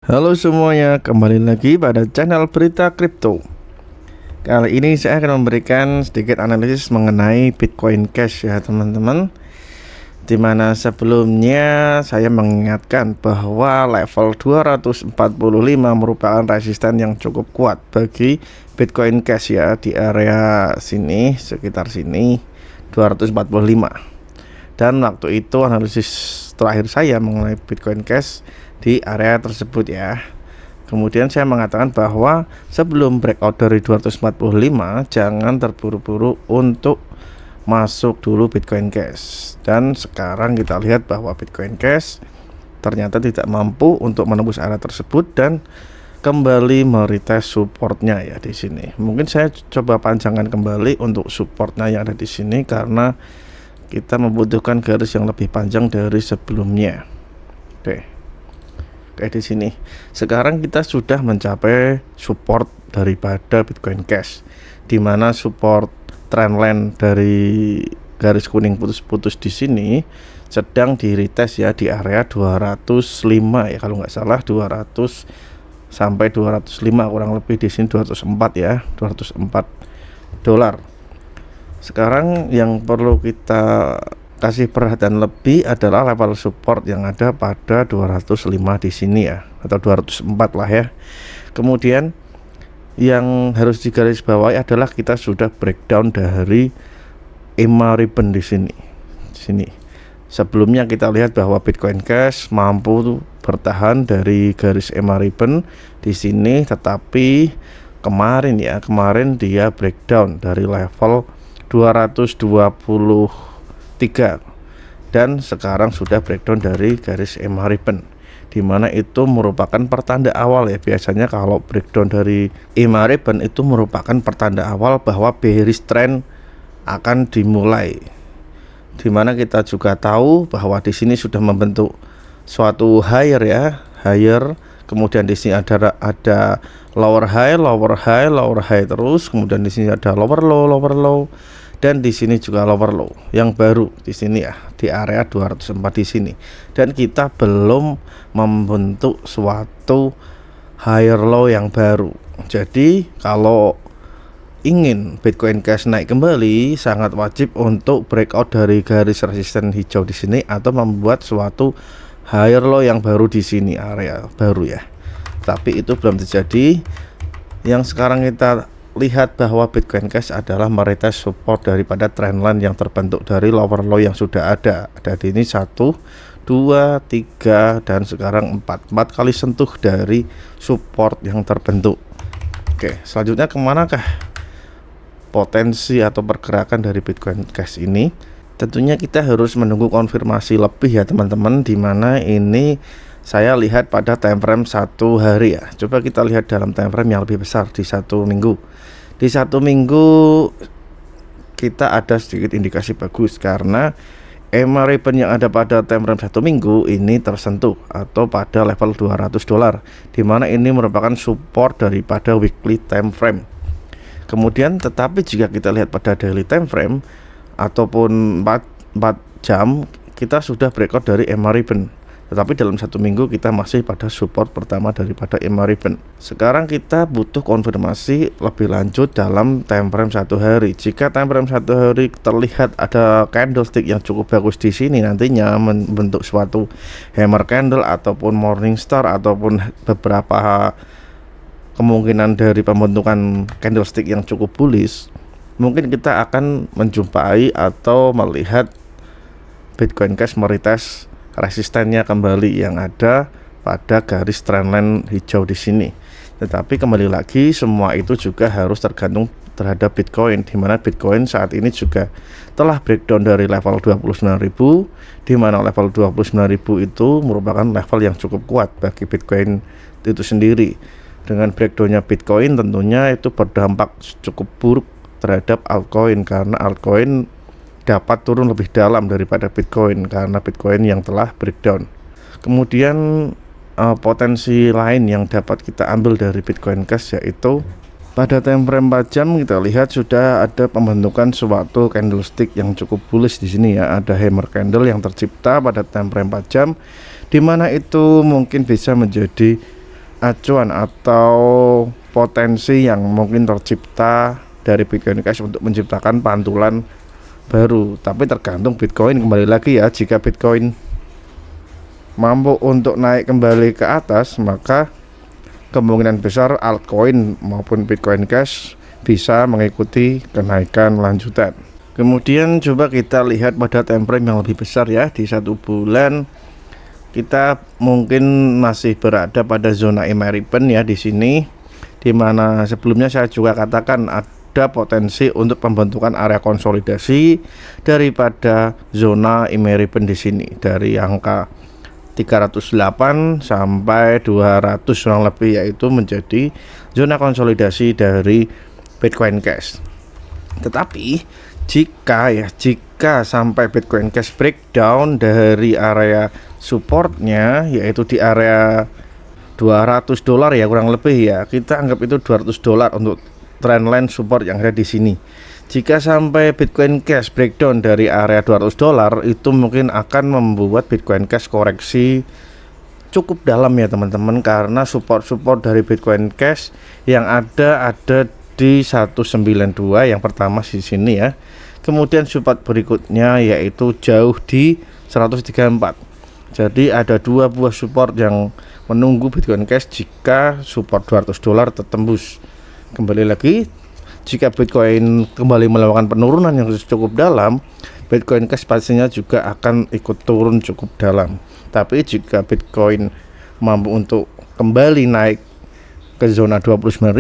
Halo semuanya, kembali lagi pada channel Berita Kripto. Kali ini saya akan memberikan sedikit analisis mengenai Bitcoin Cash ya teman-teman. Dimana sebelumnya saya mengingatkan bahwa level 245 merupakan resisten yang cukup kuat bagi Bitcoin Cash ya, di area sini, sekitar sini 245. Dan waktu itu analisis terakhir saya mengenai Bitcoin Cash di area tersebut ya. Kemudian saya mengatakan bahwa sebelum breakout dari 245 jangan terburu-buru untuk masuk dulu Bitcoin Cash. Dan sekarang kita lihat bahwa Bitcoin Cash ternyata tidak mampu untuk menembus area tersebut dan kembali meretest supportnya ya di sini. Mungkin saya coba panjangkan kembali untuk supportnya yang ada di sini karena kita membutuhkan garis yang lebih panjang dari sebelumnya. Oke. Kayak di sini. Sekarang kita sudah mencapai support daripada Bitcoin Cash, di mana support trendline dari garis kuning putus-putus di sini sedang di retest ya di area 205 ya, kalau nggak salah 200 sampai 205, kurang lebih di sini 204 ya, 204 dolar. Sekarang yang perlu kita kasih perhatian lebih adalah level support yang ada pada 205 di sini ya, atau 204 lah ya. Kemudian yang harus digarisbawahi adalah kita sudah breakdown dari EMA ribbon di sini. Sebelumnya kita lihat bahwa Bitcoin Cash mampu bertahan dari garis EMA ribbon di sini, tetapi kemarin dia breakdown dari level 223 dan sekarang sudah breakdown dari garis EMA ribbon, dimana itu merupakan pertanda awal ya. Biasanya kalau breakdown dari EMA ribbon itu merupakan pertanda awal bahwa bearish trend akan dimulai, dimana kita juga tahu bahwa di sini sudah membentuk suatu higher ya, higher. Kemudian di sini ada lower high, lower high, lower high terus. Kemudian di sini ada lower low, lower low. Dan di sini juga lower low yang baru di sini ya, di area 204 di sini. Dan kita belum membentuk suatu higher low yang baru. Jadi kalau ingin Bitcoin Cash naik kembali, sangat wajib untuk breakout dari garis resisten hijau di sini atau membuat suatu higher low yang baru di sini, area baru ya. Tapi itu belum terjadi. Yang sekarang kita lihat bahwa Bitcoin Cash adalah meretest support daripada trendline yang terbentuk dari lower low yang sudah ada. Ada di ini 1, 2, 3 dan sekarang 4 kali sentuh dari support yang terbentuk. Oke, selanjutnya kemanakah potensi atau pergerakan dari Bitcoin Cash ini? Tentunya kita harus menunggu konfirmasi lebih ya teman-teman, dimana ini saya lihat pada time frame 1 hari ya. Coba kita lihat dalam time frame yang lebih besar di 1 minggu. Di 1 minggu kita ada sedikit indikasi bagus karena EMA ribbon yang ada pada time frame 1 minggu ini tersentuh atau pada level 200 dolar, dimana ini merupakan support daripada weekly time frame. Kemudian tetapi jika kita lihat pada daily time frame ataupun 4 jam, kita sudah breakout dari EMA ribbon. Tetapi dalam 1 minggu kita masih pada support pertama daripada EMA ribbon. Sekarang kita butuh konfirmasi lebih lanjut dalam time frame 1 hari. Jika time frame 1 hari terlihat ada candlestick yang cukup bagus di sini, nantinya membentuk suatu hammer candle ataupun morning star ataupun beberapa kemungkinan dari pembentukan candlestick yang cukup bullish, mungkin kita akan menjumpai atau melihat Bitcoin Cash meretest resistennya kembali yang ada pada garis trendline hijau di sini. Tetapi kembali lagi semua itu juga harus tergantung terhadap Bitcoin, di mana Bitcoin saat ini juga telah breakdown dari level 29.000, di mana level 29.000 itu merupakan level yang cukup kuat bagi Bitcoin itu sendiri. Dengan breakdownnya Bitcoin tentunya itu berdampak cukup buruk terhadap altcoin, karena altcoin dapat turun lebih dalam daripada Bitcoin karena Bitcoin yang telah breakdown. Kemudian potensi lain yang dapat kita ambil dari Bitcoin Cash yaitu pada time frame 4 jam kita lihat sudah ada pembentukan suatu candlestick yang cukup bullish di sini ya. Ada hammer candle yang tercipta pada time frame 4 jam, di mana itu mungkin bisa menjadi acuan atau potensi yang mungkin tercipta dari Bitcoin Cash untuk menciptakan pantulan baru. Tapi tergantung Bitcoin kembali lagi ya. Jika Bitcoin mampu untuk naik kembali ke atas, maka kemungkinan besar altcoin maupun Bitcoin Cash bisa mengikuti kenaikan lanjutan. Kemudian coba kita lihat pada time frame yang lebih besar ya. Di 1 bulan kita mungkin masih berada pada zona Emerypen ya di sini, dimana sebelumnya saya juga katakan ada potensi untuk pembentukan area konsolidasi daripada zona Emerypen di sini dari angka 308 sampai 200 kurang lebih, yaitu menjadi zona konsolidasi dari Bitcoin Cash. Tetapi jika sampai Bitcoin Cash breakdown dari area supportnya, yaitu di area $200 ya kurang lebih ya, kita anggap itu $200 untuk trendline support yang ada di sini. Jika sampai Bitcoin Cash breakdown dari area $200, itu mungkin akan membuat Bitcoin Cash koreksi cukup dalam ya teman-teman, karena support dari Bitcoin Cash yang ada di 192 yang pertama di sini ya. Kemudian support berikutnya yaitu jauh di 134. Jadi ada 2 buah support yang menunggu Bitcoin Cash jika support $200 tertembus. Kembali lagi, jika Bitcoin kembali melakukan penurunan yang cukup dalam, Bitcoin Cash pastinya juga akan ikut turun cukup dalam. Tapi jika Bitcoin mampu untuk kembali naik ke zona 29.000,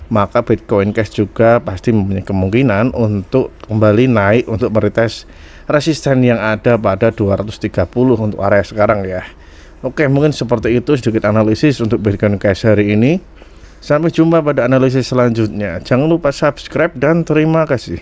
maka Bitcoin Cash juga pasti mempunyai kemungkinan untuk kembali naik untuk meretest resisten yang ada pada 230 untuk area sekarang ya. Oke, mungkin seperti itu sedikit analisis untuk Bitcoin Cash hari ini. Sampai jumpa pada analisis selanjutnya. Jangan lupa subscribe dan terima kasih.